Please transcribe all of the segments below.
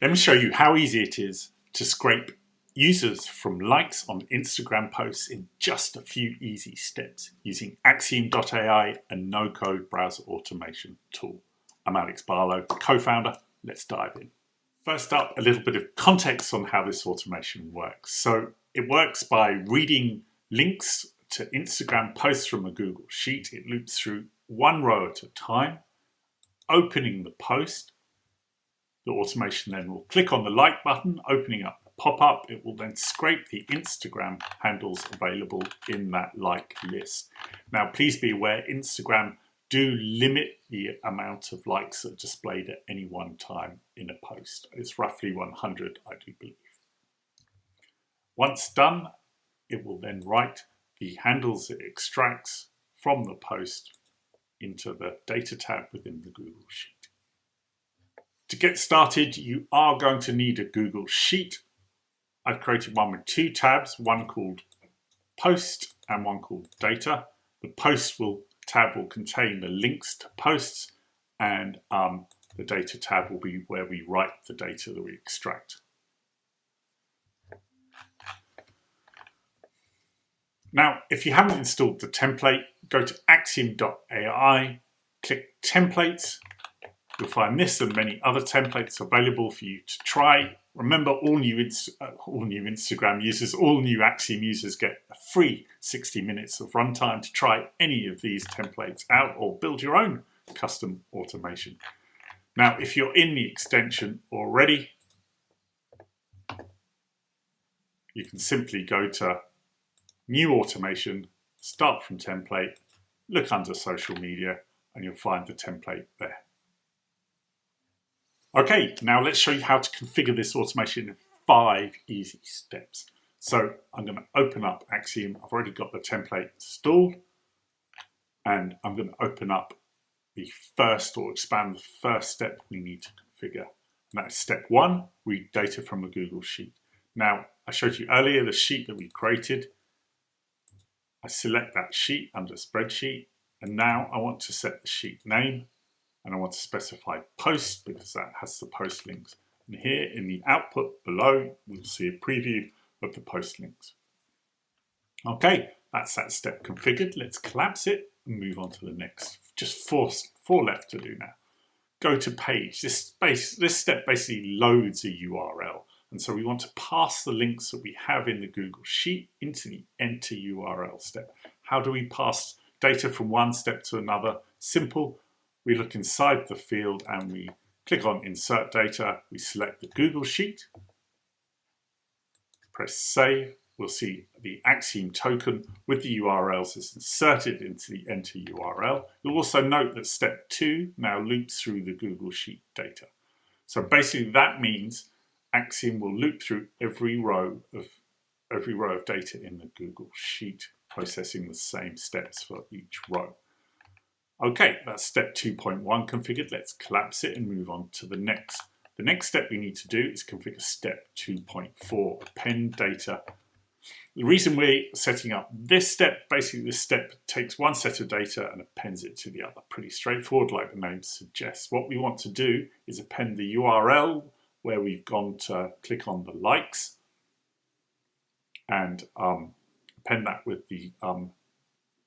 Let me show you how easy it is to scrape users from likes on Instagram posts in just a few easy steps using Axiom.ai, a no-code browser automation tool. I'm Alex Barlow, co-founder. Let's dive in. First up, a little bit of context on how this automation works. So it works by reading links to Instagram posts from a Google Sheet. It loops through one row at a time, opening the post. The automation then will click on the like button, opening up a pop-up. It will then scrape the Instagram handles available in that like list. Now, please be aware, Instagram do limit the amount of likes that are displayed at any one time in a post. It's roughly 100, I do believe. Once done, it will then write the handles it extracts from the post into the data tab within the Google Sheet. To get started, you are going to need a Google Sheet. I've created one with two tabs, one called Post and one called Data. The Post tab will contain the links to posts, and the Data tab will be where we write the data that we extract. Now, if you haven't installed the template, go to Axiom.ai, click Templates. You'll find this and many other templates available for you to try. Remember, all new Instagram users, all new Axiom users get a free 60 minutes of runtime to try any of these templates out or build your own custom automation. Now, if you're in the extension already, you can simply go to New Automation, Start from Template, look under Social Media, and you'll find the template there. Okay, now let's show you how to configure this automation in 5 easy steps. So I'm going to open up Axiom. I've already got the template installed, and I'm going to open up the first, or expand the first step we need to configure. And that's step 1, read data from a Google Sheet. Now, I showed you earlier the sheet that we created. I select that sheet under Spreadsheet, and now I want to set the sheet name. And I want to specify post because that has the post links. And here in the output below, we'll see a preview of the post links. Okay, that's that step configured. Let's collapse it and move on to the next. Just four left to do now. Go to page. This step basically loads a URL. And so we want to pass the links that we have in the Google Sheet into the enter URL step. How do we pass data from one step to another? Simple. We look inside the field and we click on Insert Data. We select the Google Sheet, press Save. We'll see the Axiom token with the URLs is inserted into the Enter URL. You'll also note that step 2 now loops through the Google Sheet data. So basically that means Axiom will loop through every row of data in the Google Sheet, processing the same steps for each row. Okay, that's step 2.1 configured. Let's collapse it and move on to the next. The next step we need to do is configure step 2.4, append data. The reason we're setting up this step, basically this step takes one set of data and appends it to the other. Pretty straightforward, like the name suggests. What we want to do is append the URL where we've gone to click on the likes and append that with the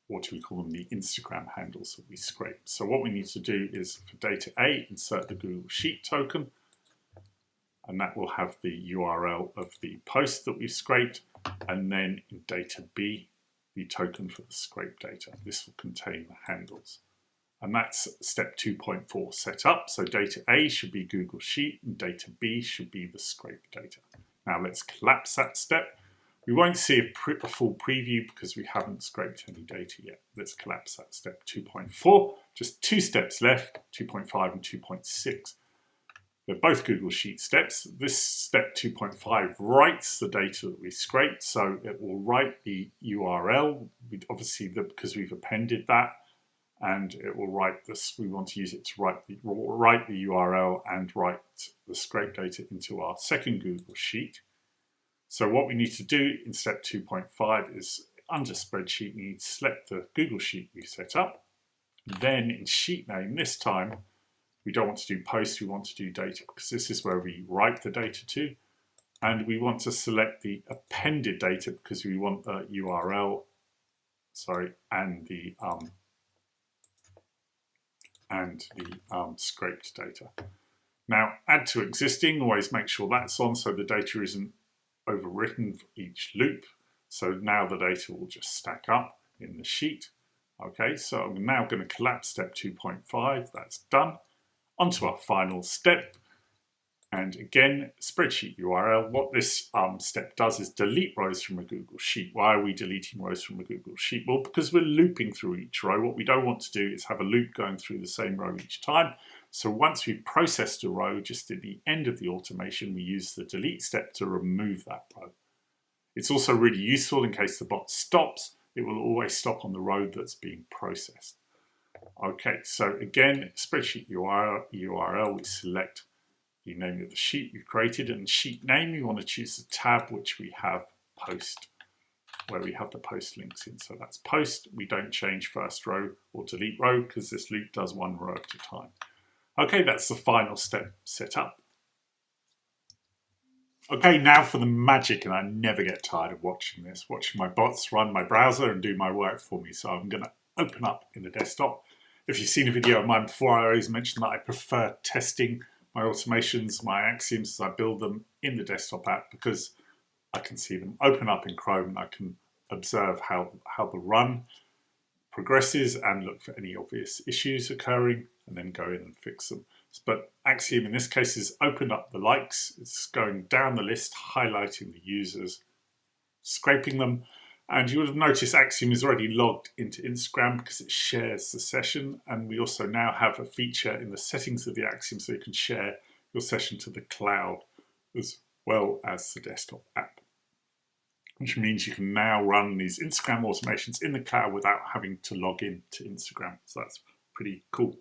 what do we call them, the Instagram handles that we scraped. So what we need to do is for data A, insert the Google Sheet token, and that will have the URL of the post that we scraped, and then in data B, the token for the scraped data. This will contain the handles. And that's step 2.4 set up. So data A should be Google Sheet, and data B should be the scraped data. Now let's collapse that step. We won't see a full preview because we haven't scraped any data yet. Let's collapse that step 2.4. Just 2 steps left, 2.5 and 2.6. They're both Google Sheet steps. This step 2.5 writes the data that we scraped. So it will write the URL, obviously because we've appended that, and it will write this. We want to use it to write the URL and write the scraped data into our second Google Sheet. So what we need to do in step 2.5 is under Spreadsheet, we need to select the Google Sheet we set up. Then in sheet name this time, We don't want to do post, we want to do data because this is where we write the data to. And we want to select the appended data because we want the URL, and the scraped data. Now, add to existing, always make sure that's on so the data isn't overwritten for each loop. So now the data will just stack up in the sheet. Okay, so I'm now going to collapse step 2.5. That's done. Onto our final step. And again, spreadsheet URL. What this step does is delete rows from a Google Sheet. Why are we deleting rows from a Google Sheet? Well, because we're looping through each row. What we don't want to do is have a loop going through the same row each time. So once we've processed a row, just at the end of the automation, we use the delete step to remove that row. It's also really useful in case the bot stops. It will always stop on the row that's being processed. Okay, so again, spreadsheet URL, we select the name of the sheet we've created, and sheet name, we want to choose the tab which we have post, where we have the post links in. So that's post. We don't change first row or delete row because this loop does one row at a time. Okay, that's the final step set up. Okay, now for the magic, and I never get tired of watching this, watching my bots run my browser and do my work for me. So I'm going to open up in the desktop. If you've seen a video of mine before, I always mention that I prefer testing my automations, my axioms as I build them in the desktop app because I can see them open up in Chrome and I can observe how the run progresses and look for any obvious issues occurring and then go in and fix them. But Axiom in this case is opened up the likes. It's going down the list, highlighting the users, scraping them. And you would have noticed Axiom is already logged into Instagram because it shares the session. And we also now have a feature in the settings of the Axiom so you can share your session to the cloud as well as the desktop app, which means you can now run these Instagram automations in the cloud without having to log in to Instagram. So that's pretty cool.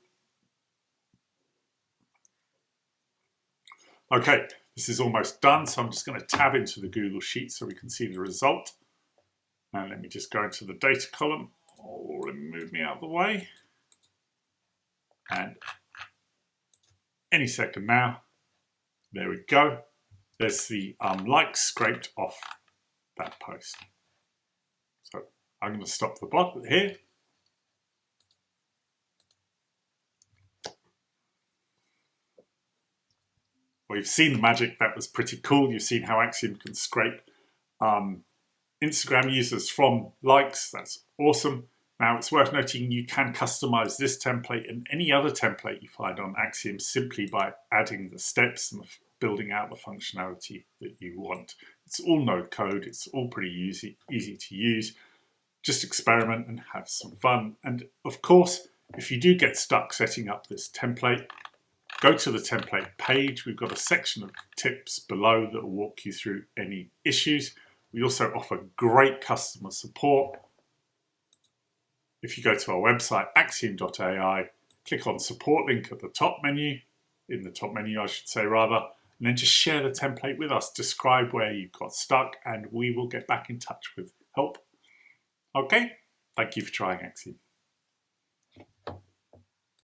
Okay, this is almost done, so I'm just going to tab into the Google Sheet so we can see the result. And let me just go into the data column. Oh, let me move me out of the way. And any second now, there we go. There's the likes scraped off that post. So I'm going to stop the bot here. Well, you've seen the magic. That was pretty cool. You've seen how Axiom can scrape Instagram users from likes. That's awesome. Now, it's worth noting you can customize this template and any other template you find on Axiom simply by adding the steps and building out the functionality that you want. It's all no code. It's all pretty easy to use. Just experiment and have some fun. And of course, if you do get stuck setting up this template, go to the template page. We've got a section of tips below that will walk you through any issues. We also offer great customer support. If you go to our website, Axiom.ai, click on support link at the top menu, in the top menu I should say rather, and then just share the template with us, describe where you got stuck, and we will get back in touch with help. Okay, thank you for trying Axiom.